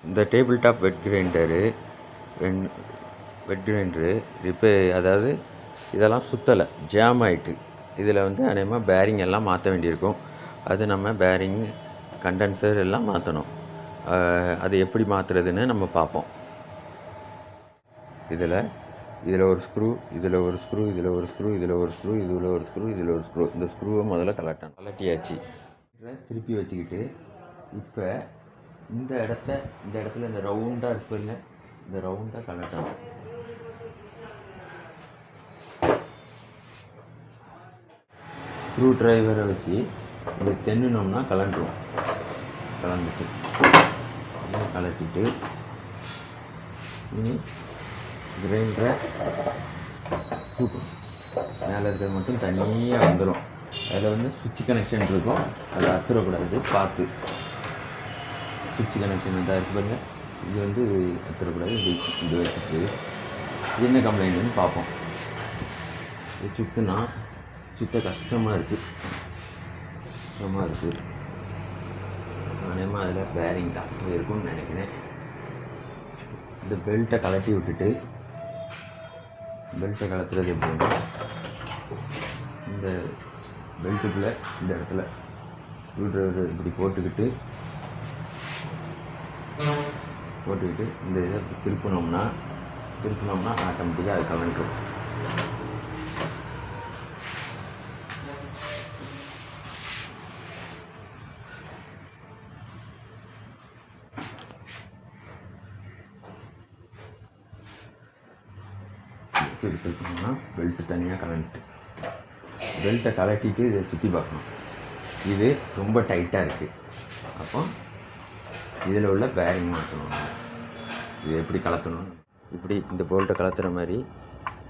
இந்த table top வெட் grinder அதாவது இதெல்லாம் சுற்றலை, ஜாம் ஆகிட்டு. இதில் வந்து அநேகமாக பேரிங் எல்லாம் மாற்ற வேண்டியிருக்கும். அது நம்ம பேரிங் கண்டென்சர் எல்லாம் மாற்றணும். அது எப்படி மாற்றுறதுன்னு நம்ம பார்ப்போம். இதில் ஒரு ஸ்க்ரூ, இதில் ஒரு ஸ்க்ரூ, இதில் ஒரு ஸ்க்ரூ, இதில் ஒரு ஸ்க்ரூ, இதில் ஒரு ஸ்க்ரூ, இதில் ஒரு ஸ்க்ரூ. இந்த ஸ்க்ரூவை முதல்ல கலட்டியாச்சு. திருப்பி வச்சுக்கிட்டு இப்போ இந்த இடத்துல இந்த ரவுண்டாக இருக்குல்ல, இந்த ரவுண்டாக கலட்டணும். ஸ்க்ரூ டிரைவரை வச்சு இப்படி தென்னுனோம்னா கலண்டுரும். கலந்துட்டு கலட்டிட்டு இனி கிரைண்டரை தூக்கணும். மேலே இருக்கிறது மட்டும் தனியாக வந்துடும். அதில் வந்து சுவிட்ச் கனெக்ஷன் இருக்கும், அதை அத்துறக்கூடாது. பார்த்து சுவிட்ச் கனெக்ஷன் தான் இருக்கு பாருங்க, இது வந்து அத்துறக்கூடாது. இது வச்சுட்டு என்ன கம்ப்ளைண்ட்னு பார்ப்போம். இது சுற்றுனா சுத்த கஷ்டமாக இருக்குது. அதேமாதிரி அதில் பேரிங் தான் இருக்கும்னு நினைக்கிறேன். இந்த பெல்ட்டை கலட்டி விட்டுட்டு, பெல்ட்டை கலத்துறது எப்படின்னா இந்த பெல்ட்டுக்குள்ளே இந்த இடத்துல ஸ்க்ரூ ட்ரைவர் இப்படி போட்டுக்கிட்டு இந்த இதை திருப்பினோம்னா ஆட்டோமேட்டிக்காக அது கலண்டுரும். திருப்பினோம்னா பெல்ட்டு தனியாக பெல்ட்டை கலட்டிட்டு இதை சுற்றி பார்க்கணும். இது ரொம்ப டைட்டாக இருக்குது. அப்போ இதில் உள்ள பேரிங் மாற்றணும். இது எப்படி கலத்தணும், இப்படி இந்த போல்ட்டை கலத்துற மாதிரி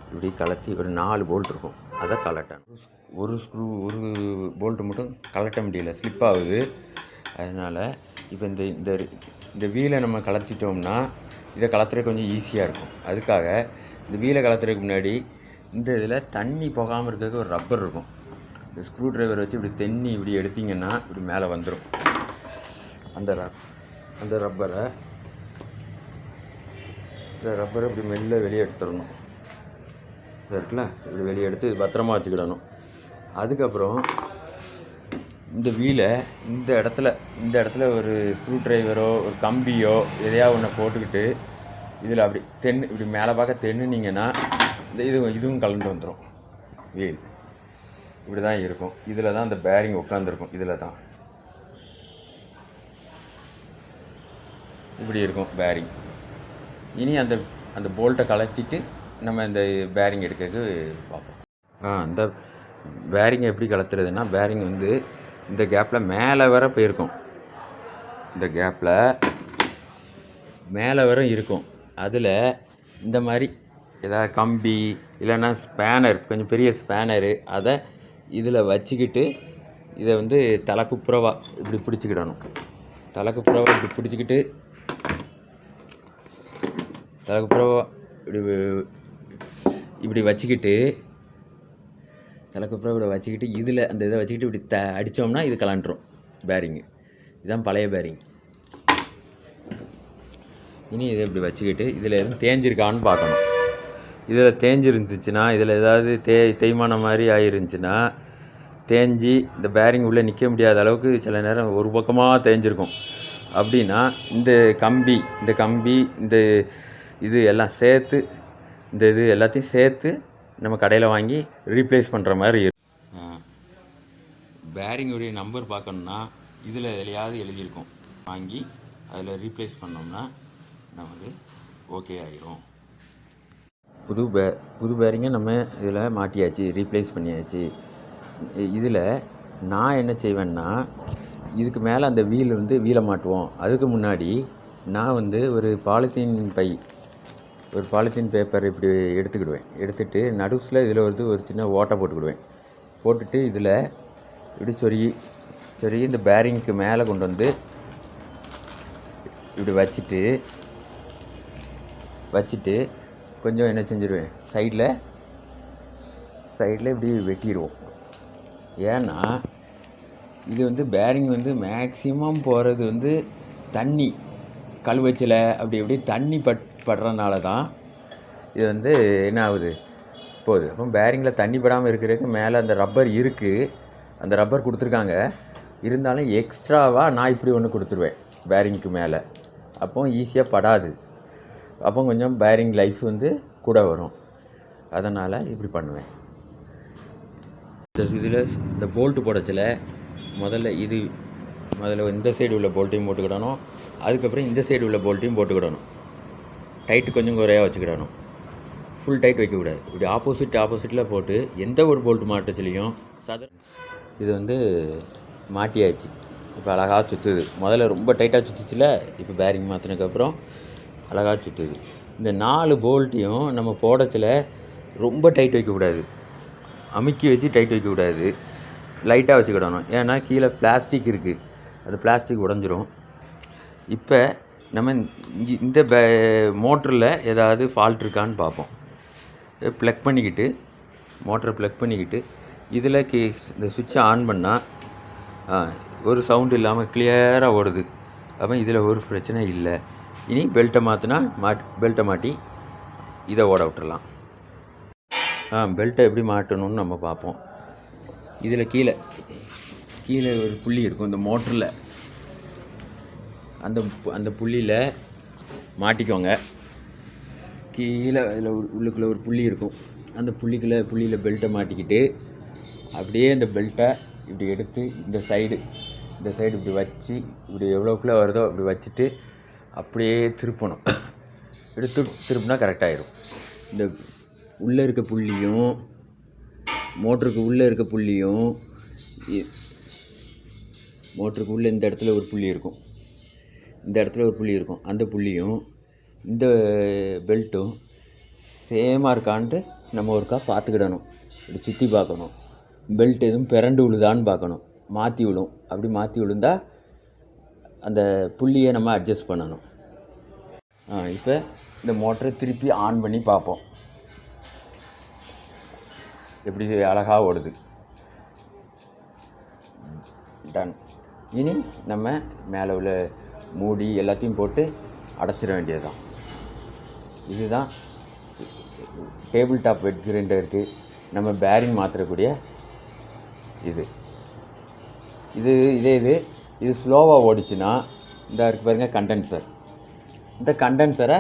இப்படி கலத்தி ஒரு 4 போல்ட் இருக்கும், அதை கலட்டணும். ஒரு போல்ட்டு மட்டும் கலட்ட முடியல, ஸ்லிப் ஆகுது. அதனால் இப்போ இந்த வீலை நம்ம கலத்திட்டோம்னா இதை கலத்துறது கொஞ்சம் ஈஸியாக இருக்கும். அதுக்காக இந்த வீலை கலத்துறதுக்கு முன்னாடி இந்த இதில் தண்ணி போகாமல் இருக்கிறதுக்கு ஒரு ரப்பர் இருக்கும். இந்த ஸ்க்ரூ ட்ரைவர் வச்சு இப்படி இப்படி எடுத்திங்கன்னா இப்படி மேலே வந்துடும். அந்த ரப்பரை இப்படி மெல்ல வெளியே எடுத்துடணும். இது இருக்குல்ல, இப்படி வெளியே எடுத்து பத்திரமா வச்சுக்கிடணும். அதுக்கப்புறம் இந்த வீலை இந்த இடத்துல ஒரு ஸ்க்ரூ ட்ரைவரோ ஒரு கம்பியோ எதையா ஒன்று போட்டுக்கிட்டு இதில் அப்படி இப்படி மேலே பார்க்க தென்னுனீங்கன்னா இதுவும் கலந்து வந்துடும். வீல் இப்படி தான் இருக்கும். இதில் தான் அந்த பேரிங் உட்காந்துருக்கும். இதில் தான் இப்படி இருக்கும் பேரிங். இனி அந்த போல்ட்டை கலட்டிட்டு நம்ம இந்த பேரிங் எடுக்கிறதுக்கு பார்ப்போம். இந்த பேரிங்கை எப்படி கலத்துறதுன்னா, பேரிங் வந்து இந்த கேப்பில் மேலே வர போயிருக்கும். இந்த கேப்பில் மேலே வர இருக்கும். அதில் இந்த மாதிரி ஏதாவது கம்பி இல்லைன்னா ஸ்பேனர், கொஞ்சம் பெரிய ஸ்பேனரு, அதை இதில் வச்சுக்கிட்டு இதை வந்து தலைக்குப்புறவா இப்படி பிடிச்சிக்கிடணும். தலைக்குப்புறவா இப்படி பிடிச்சிக்கிட்டு இப்படி வச்சுக்கிட்டு இதில் அந்த இதை வச்சுக்கிட்டு இப்படி அடித்தோம்னா இது கலண்டுரும் பேரிங்கு. இதுதான் பழைய பேரிங். இனி இதை இப்படி வச்சுக்கிட்டு இதில் எதுவும் தேஞ்சிருக்கான்னு பார்க்கணும். இதில் தேஞ்சிருந்துச்சுன்னா, இதில் ஏதாவது தேய்மானம் மாதிரி ஆகிருந்துச்சுன்னா, தேஞ்சி இந்த பேரிங் உள்ளே நிற்க முடியாத அளவுக்கு சில நேரம் ஒரு பக்கமாக தேஞ்சிருக்கும். அப்படின்னா இந்த கம்பி இந்த இது எல்லாம் சேர்த்து இது எல்லாத்தையும் சேர்த்து நம்ம கடையில் வாங்கி ரீப்ளேஸ் பண்ணுற மாதிரி இருக்கும். பேரிங்குடைய நம்பர் பார்க்கணுன்னா இதில் எதுலையாவது எழுதியிருக்கும். வாங்கி அதில் ரீப்ளேஸ் பண்ணோம்னா நமக்கு ஓகே ஆகிரும். புது பேரிங்கை நம்ம இதில் மாட்டியாச்சு, ரீப்ளேஸ் பண்ணியாச்சு. இதில் நான் என்ன செய்வேன்னா, இதுக்கு மேலே அந்த வீலை மாட்டுவோம். அதுக்கு முன்னாடி நான் வந்து ஒரு பாலித்தீன் பேப்பர் இப்படி எடுத்துட்டு நடுவில் இதில் ஒரு சின்ன ஓட்டை போட்டுட்டு இதில் இப்படி சொருகி இந்த பேரிங்க்கு மேலே கொண்டு வந்து இப்படி வச்சுட்டு கொஞ்சம் என்ன செஞ்சிடுவேன், சைடில் இப்படி வெட்டிடுவோம். ஏன்னா இது வந்து பேரிங் வந்து மேக்ஸிமம் போகிறது வந்து தண்ணி கழுவச்சில் அப்படி இப்படி தண்ணி படுறதுனால தான் இது வந்து என்ன ஆகுது போகுது. அப்போ பேரிங்கில் தண்ணி படாமல் இருக்கிறதுக்கு மேலே அந்த ரப்பர் இருக்குது, அந்த ரப்பர் கொடுத்துருக்காங்க. இருந்தாலும் எக்ஸ்ட்ராவாக நான் இப்படி ஒன்று கொடுத்துருவேன் பேரிங்க்கு மேலே. அப்போ ஈஸியாக படாது. அப்போ கொஞ்சம் பேரிங் லைஃப் வந்து கூட வரும். அதனால் இப்படி பண்ணுவேன். இதில் இந்த போல்ட்டு போடச்சில் முதல்ல இந்த சைடு உள்ள போல்ட்டையும் போட்டுக்கிடணும். அதுக்கப்புறம் இந்த சைடு உள்ள போல்ட்டையும் போட்டுக்கிடணும். டைட்டு கொஞ்சம் குறையாக வச்சுக்கிடணும். ஃபுல் டைட் வைக்கக்கூடாது. இப்படி ஆப்போசிட்டில் போட்டு எந்த ஒரு போல்ட்டு மாட்டச்சிலையும் இது வந்து மாட்டியாச்சு. இப்போ அழகாக சுற்றுது. முதல்ல ரொம்ப டைட்டாக சுற்றுச்சில், இப்போ பேரிங் மாற்றினதுக்கப்புறம் அழகாக சுற்றுது. இந்த 4 போல்ட்டையும் நம்ம போடச்சில் ரொம்ப டைட் வைக்கக்கூடாது, அமுக்கி வச்சு டைட் வைக்கக்கூடாது, லைட்டாக வச்சுக்கிடணும். ஏன்னா கீழே பிளாஸ்டிக் இருக்குது, அது பிளாஸ்டிக் உடஞ்சிரும். இப்போ நம்ம இந்த மோட்டரில் ஏதாவது ஃபால்ட் இருக்கான்னு பார்ப்போம். மோட்டரை ப்ளக் பண்ணிக்கிட்டு இதில் இந்த சுவிட்சை ஆன் பண்ணால் ஒரு சவுண்டு இல்லாமல் கிளியராக ஓடுது. அப்போ இதில் ஒரு பிரச்சனை இல்லை. இனி பெல்ட்டை பெல்ட்டை மாட்டி இதை ஓட விட்டுறலாம். பெல்ட்டை எப்படி மாட்டணும்னு நம்ம பார்ப்போம். இதில் கீழே ஒரு புள்ளி இருக்கும் இந்த மோட்டரில். அந்த புள்ளியில் மாட்டிக்கோங்க. கீழே அதில் உள்ளுக்குள்ளே ஒரு புள்ளி இருக்கும். அந்த புள்ளியில் பெல்ட்டை மாட்டிக்கிட்டு அப்படியே அந்த பெல்ட்டை இப்படி எடுத்து இந்த சைடு இப்படி வச்சு, இப்படி எவ்வளோக்குள்ளே வருதோ அப்படி வச்சுட்டு அப்படியே திருப்பணும். திருப்பினா கரெக்டாகிடும். இந்த உள்ளே இருக்க புள்ளியும் மோட்டருக்கு உள்ளே இருக்க புள்ளியும் மோட்டருக்கு உள்ளே இந்த இடத்துல ஒரு புள்ளி இருக்கும், அந்த புள்ளியும் இந்த பெல்ட்டும் சேமாக இருக்கான்ட்டு நம்ம ஒருக்கா பார்த்துக்கிடணும். இப்படி சுற்றி பார்க்கணும். பெல்ட் எதுவும் பிறண்டு விழுதான்னு பார்க்கணும். மாற்றி விழும். அப்படி மாற்றி விழுந்தால் அந்த புள்ளியை நம்ம அட்ஜஸ்ட் பண்ணணும். இப்போ இந்த மோட்டரை திருப்பி ஆன் பண்ணி பார்ப்போம். எப்படி அழகாக ஓடுது. டன். இனி நம்ம மேலே உள்ள மூடி எல்லாத்தையும் போட்டு அடைச்சிட வேண்டியதுதான். இதுதான் டேபிள் டாப் வெட் கிரைண்டருக்கு நம்ம பேரிங் மாற்றக்கூடிய இது ஸ்லோவாக ஓடிச்சுன்னா இந்த இருக்கு பாருங்கள் கண்டென்சர். இந்த கண்டென்சரை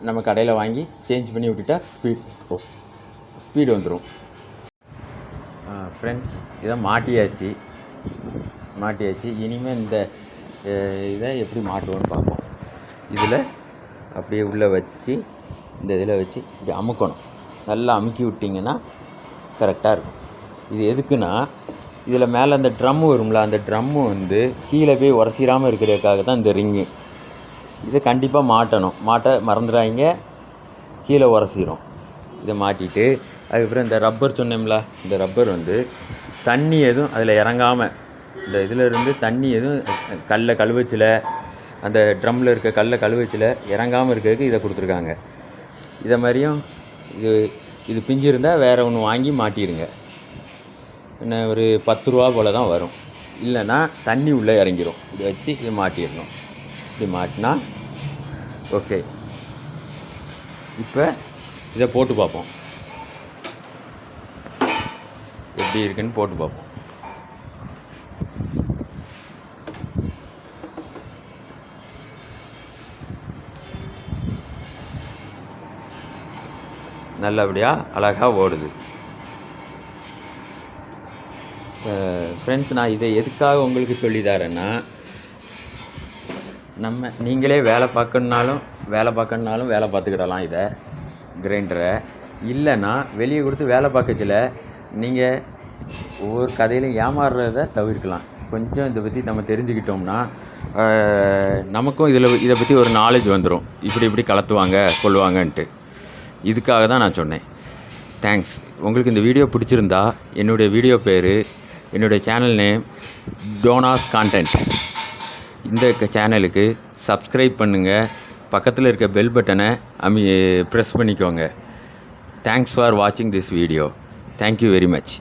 நம்ம கடையில் வாங்கி சேஞ்ச் பண்ணி விட்டுட்டா ஸ்பீடு வந்துடும். ஃப்ரெண்ட்ஸ், இதை மாட்டியாச்சு. இனிமேல் இந்த இதை எப்படி மாட்டுவோன்னு பார்ப்போம். இதில் அப்படியே உள்ளே வச்சு இந்த இதில் வச்சு இப்படி அமுக்கணும். நல்லா அமுக்கி விட்டிங்கன்னா கரெக்டாக இருக்கும். இது எதுக்குன்னா, இதில் மேலே அந்த ட்ரம்மு வரும்ல, அந்த ட்ரம்மு வந்து கீழே போய் உரசிடாமல் இருக்கிறதுக்காக தான் இந்த ரிங்கு. இதை கண்டிப்பாக மாட்ட மறந்துடாங்க, கீழே உரசிடும். இதை மாட்டிட்டு அதுக்கப்புறம் இந்த ரப்பர் சொன்னோம்ல, இந்த ரப்பர் வந்து தண்ணி எதுவும் அதில் இறங்காமல், இந்த இதில் இருந்து தண்ணி எதுவும் கழுவச்சில் அந்த ட்ரம்மில் இருக்க கழுவச்சில் இறங்காமல் இருக்கிறதுக்கு இதை கொடுத்துருக்காங்க. இதை மாதிரியும் இது பிஞ்சு இருந்தால் வேறு ஒன்று வாங்கி மாட்டிடுங்க. என்ன ஒரு 10 ரூபா போல் தான் வரும். இல்லைன்னா தண்ணி உள்ளே இறங்கிடும். இதை வச்சு இதை மாட்டிடணும். இப்படி மாட்டினா ஓகே. இப்போ இதை போட்டு பார்ப்போம், எப்படி இருக்குன்னு போட்டு பார்ப்போம். நல்லபடியாக அழகாக ஓடுது. ஃப்ரெண்ட்ஸ், நான் இதை எதுக்காக உங்களுக்கு சொல்லி தரேன்னா, நீங்களே வேலை பார்க்கணுனாலும் வேலை பார்த்துக்கிடலாம் இதை கிரைண்டரை. இல்லைன்னா வெளியே கொடுத்து வேலை பார்க்கச்சில் நீங்கள் ஒவ்வொரு கதையிலும் ஏமாறுறத தவிர்க்கலாம். கொஞ்சம் இதை பற்றி நம்ம தெரிஞ்சுக்கிட்டோம்னா நமக்கும் இதை பற்றி ஒரு நாலேஜ் வந்துடும். இப்படி கலத்துவாங்க கொள்ளுவாங்கன்ட்டு. இதுக்காக தான் நான் சொன்னேன். தேங்க்ஸ். உங்களுக்கு இந்த வீடியோ பிடிச்சிருந்தா என்னுடைய வீடியோ பேர், என்னுடைய சேனல் நேம் டோனாஸ்கான்டென்ட். இந்த சேனலுக்கு சப்ஸ்கிரைப் பண்ணுங்கள். பக்கத்தில் இருக்க பெல் பட்டனை ப்ரெஸ் பண்ணிக்கோங்க. தேங்க்ஸ் ஃபார் வாட்சிங் this video. Thank you very much.